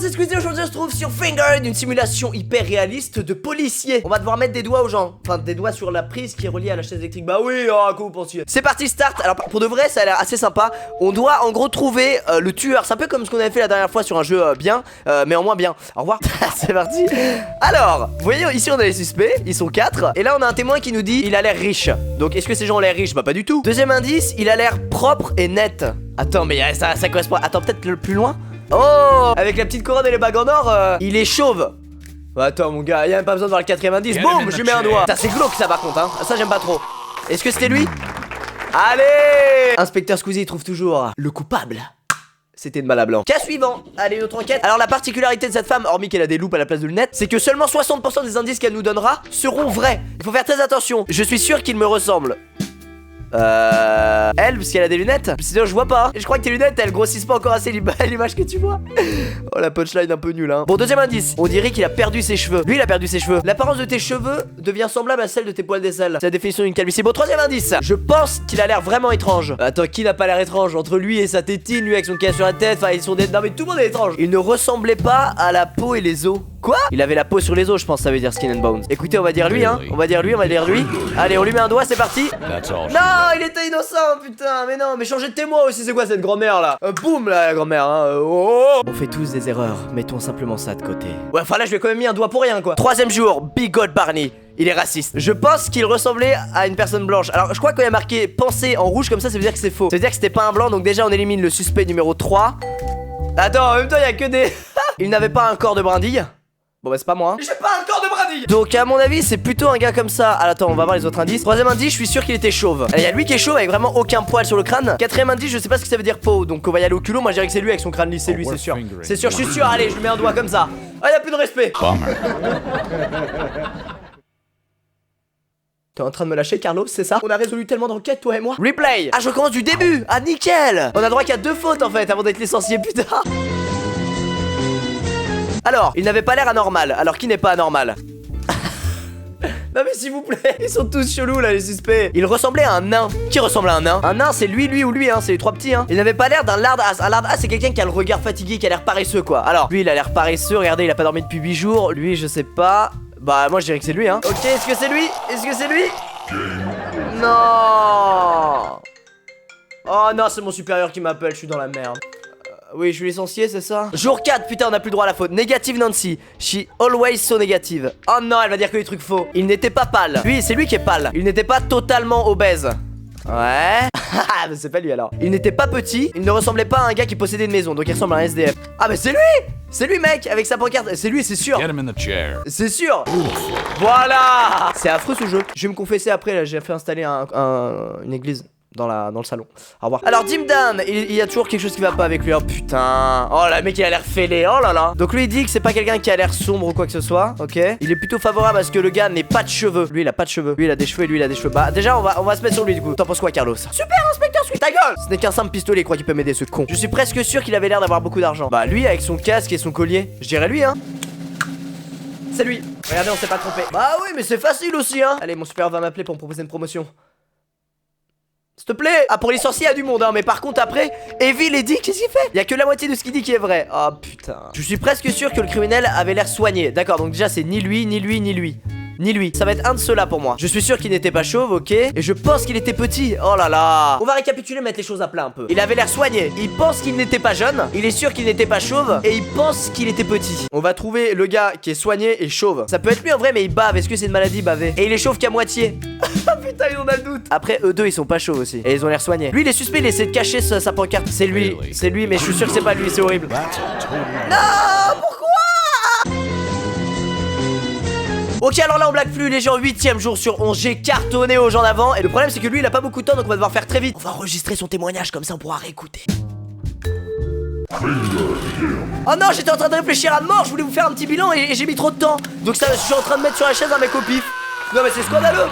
c'est Squeezie, aujourd'hui on se trouve sur Fingered, une simulation hyper réaliste de policier. On va devoir mettre des doigts aux gens, enfin des doigts sur la prise qui est reliée à la chaise électrique. Bah oui, oh, quoi vous pensiez? C'est parti, start. Alors pour de vrai ça a l'air assez sympa. On doit en gros trouver le tueur. C'est un peu comme ce qu'on avait fait la dernière fois sur un jeu bien, mais en moins bien. Au revoir. C'est parti. Alors, vous voyez ici on a les suspects, ils sont 4. Et là on a un témoin qui nous dit il a l'air riche. Donc est-ce que ces gens ont l'air riches? Bah pas du tout. Deuxième indice, il a l'air propre et net. Attends mais ça correspond. Attends peut-être le plus loin. Oh, avec la petite couronne et les bagues en or, il est chauve. Attends mon gars, il y a même pas besoin de voir le 4ème indice. Boum, je lui mets un doigt. C'est glauque ça par contre hein. Ça j'aime pas trop. Est-ce que c'était lui? Allez, Inspecteur Squeezie trouve toujours le coupable. C'était une balle à blanc. Cas suivant. Allez, notre enquête. Alors la particularité de cette femme, hormis qu'elle a des loupes à la place de lunettes, c'est que seulement 60% des indices qu'elle nous donnera seront vrais. Il faut faire très attention. Je suis sûr qu'il me ressemble. Elle, parce qu'elle a des lunettes. Sinon je vois pas. Et je crois que tes lunettes elles grossissent pas encore assez l'image que tu vois. Oh la punchline un peu nulle hein. Bon, deuxième indice. On dirait qu'il a perdu ses cheveux. Lui il a perdu ses cheveux. L'apparence de tes cheveux devient semblable à celle de tes poils d'aisselle. C'est la définition d'une calvitie. Bon, troisième indice. Je pense qu'il a l'air vraiment étrange. Attends, qui n'a pas l'air étrange? Entre lui et sa tétine, lui avec son cas sur la tête, enfin ils sont des... Non mais tout le monde est étrange. Il ne ressemblait pas à la peau et les os. Quoi? Il avait la peau sur les os, je pense, ça veut dire skin and bones. Écoutez, on va dire lui, hein. On va dire lui. Allez, on lui met un doigt, c'est parti. Non, il était innocent, putain. Mais non, mais changez de témoin aussi, c'est quoi cette grand-mère là? Boum là, la grand-mère, hein. Oh. On fait tous des erreurs, mettons simplement ça de côté. Ouais, enfin là, je lui ai quand même mis un doigt pour rien, quoi. Troisième jour, Big God Barney. Il est raciste. Je pense qu'il ressemblait à une personne blanche. Alors, je crois qu'il y a marqué pensée en rouge comme ça veut dire que c'est faux. Ça veut dire que c'était pas un blanc, donc déjà, on élimine le suspect numéro 3. Attends, en même temps, il y a que des. Il n'avait pas un corps de brindille. Bon bah c'est pas moi hein. J'ai pas un corps de brindille. Donc à mon avis c'est plutôt un gars comme ça. Alors attends, on va voir les autres indices. Troisième indice, je suis sûr qu'il était chauve. Il y a lui qui est chauve avec vraiment aucun poil sur le crâne. Quatrième indice, je sais pas ce que ça veut dire peau. Donc on va y aller au culot. Moi je dirais que c'est lui avec son crâne lisse. C'est lui, c'est sûr. C'est sûr, je suis sûr. Allez, je lui mets un doigt comme ça. Ah, y'a plus de respect. T'es en train de me lâcher Carlos, c'est ça? On a résolu tellement d'enquêtes toi et moi. Replay. Ah, je recommence du début. Ah nickel. On a droit qu'à 2 fautes en fait avant d'être licencié, putain. Alors, il n'avait pas l'air anormal. Alors, qui n'est pas anormal? Non mais s'il vous plaît, ils sont tous chelous là les suspects. Il ressemblait à un nain. Qui ressemble à un nain? Un nain c'est lui ou lui hein, c'est les 3 petits hein. Il n'avait pas l'air d'un lardass. Un lardass c'est quelqu'un qui a le regard fatigué, qui a l'air paresseux quoi. Alors, lui il a l'air paresseux, regardez il a pas dormi depuis 8 jours. Lui je sais pas. Bah moi je dirais que c'est lui hein. Ok, est-ce que c'est lui? Est-ce que c'est lui? Non. Oh non, c'est mon supérieur qui m'appelle, je suis dans la merde. Oui, je suis licencié, c'est ça? Jour 4, putain, on a plus le droit à la faute. Négative Nancy. She always so negative. Oh non, elle va dire que les trucs faux. Il n'était pas pâle. Lui, c'est lui qui est pâle. Il n'était pas totalement obèse. Ouais. Ah, mais c'est pas lui alors. Il n'était pas petit. Il ne ressemblait pas à un gars qui possédait une maison. Donc il ressemble à un SDF. Ah, mais c'est lui! C'est lui, mec, avec sa pancarte. C'est lui, c'est sûr. C'est sûr. Voilà. C'est affreux ce jeu. Je vais me confesser après, là, j'ai fait installer une église. Dans le salon. Au revoir. Alors Dimdam, il y a toujours quelque chose qui va pas avec lui. Oh putain. Oh là, le mec il a l'air fêlé. Oh là là. Donc lui il dit que c'est pas quelqu'un qui a l'air sombre ou quoi que ce soit. Ok. Il est plutôt favorable à ce que le gars n'ait pas de cheveux. Lui il a pas de cheveux. Lui il a des cheveux et lui il a des cheveux. Bah déjà on va se mettre sur lui du coup. T'en penses quoi Carlos? Super inspecteur Squeezie. Ta gueule. Ce n'est qu'un simple pistolet, il croit qu'il peut m'aider ce con. Je suis presque sûr qu'il avait l'air d'avoir beaucoup d'argent. Bah lui avec son casque et son collier. Je dirais lui hein. C'est lui. Regardez, on s'est pas trompé. Bah oui mais c'est facile aussi hein. Allez, mon supérieur va m'appeler pour me proposer une promotion. S'il te plaît. Ah, pour licencier il y a du monde hein. Mais par contre après Evil et Dick, qu'est-ce qu'il fait? Il y a que la moitié de ce qu'il dit qui est vrai. Oh putain. Je suis presque sûr que le criminel avait l'air soigné. D'accord, donc déjà c'est ni lui, ni lui, ni lui. Ni lui, ça va être un de ceux-là pour moi. Je suis sûr qu'il n'était pas chauve, ok. Et je pense qu'il était petit. Oh là là. On va récapituler, mettre les choses à plat un peu. Il avait l'air soigné. Il pense qu'il n'était pas jeune. Il est sûr qu'il n'était pas chauve. Et il pense qu'il était petit. On va trouver le gars qui est soigné et chauve. Ça peut être lui en vrai, mais il bave. Est-ce que c'est une maladie baver? Et il est chauve qu'à moitié. Putain, il en a le doute. Après, eux deux, ils sont pas chauds aussi. Et ils ont l'air soignés. Lui, il est suspect, il essaie de cacher sa pancarte. C'est lui, mais je suis sûr que c'est pas lui, c'est horrible. Non, pourquoi? Ok, alors là on blague plus, les gens, 8ème jour sur 11, j'ai cartonné aux gens d'avant. Et le problème c'est que lui il a pas beaucoup de temps, donc on va devoir faire très vite. On va enregistrer son témoignage, comme ça on pourra réécouter. Oh non, j'étais en train de réfléchir à mort, je voulais vous faire un petit bilan et j'ai mis trop de temps. Donc ça, je suis en train de mettre sur la chaise un mec au pif. Non mais c'est scandaleux.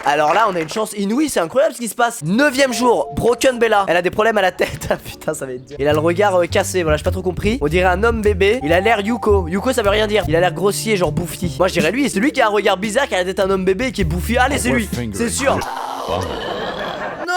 Alors là on a une chance inouïe, c'est incroyable ce qui se passe. 9ème jour, Broken Bella. Elle a des problèmes à la tête. Ah putain, ça va être dur. Il a le regard cassé, voilà, j'ai pas trop compris. On dirait un homme bébé. Il a l'air Yuko. Yuko ça veut rien dire. Il a l'air grossier, genre bouffi. Moi je dirais lui, c'est lui qui a un regard bizarre, qui a la tête d'un homme bébé et qui est bouffi. Allez, c'est lui, c'est sûr. Non.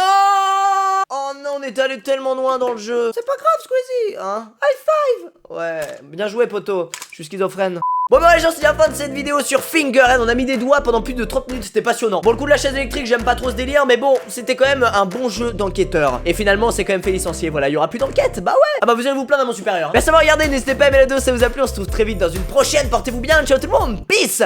Oh non, on est t'es allé tellement loin dans le jeu. C'est pas grave, Squeezie, hein. High five. Ouais, bien joué, poto. Je suis schizophrène. Bon bah les gens, c'est la fin de cette vidéo sur Fingerhead. On a mis des doigts pendant plus de 30 minutes, c'était passionnant. Bon, le coup de la chaise électrique, j'aime pas trop ce délire, mais bon, c'était quand même un bon jeu d'enquêteur. Et finalement, c'est quand même fait licencier, voilà, il y aura plus d'enquête. Bah ouais. Ah bah vous allez vous plaindre à mon supérieur. Merci d'avoir regardé, n'hésitez pas à aimer la vidéo si ça vous a plu. On se retrouve très vite dans une prochaine. Portez-vous bien, ciao tout le monde, peace.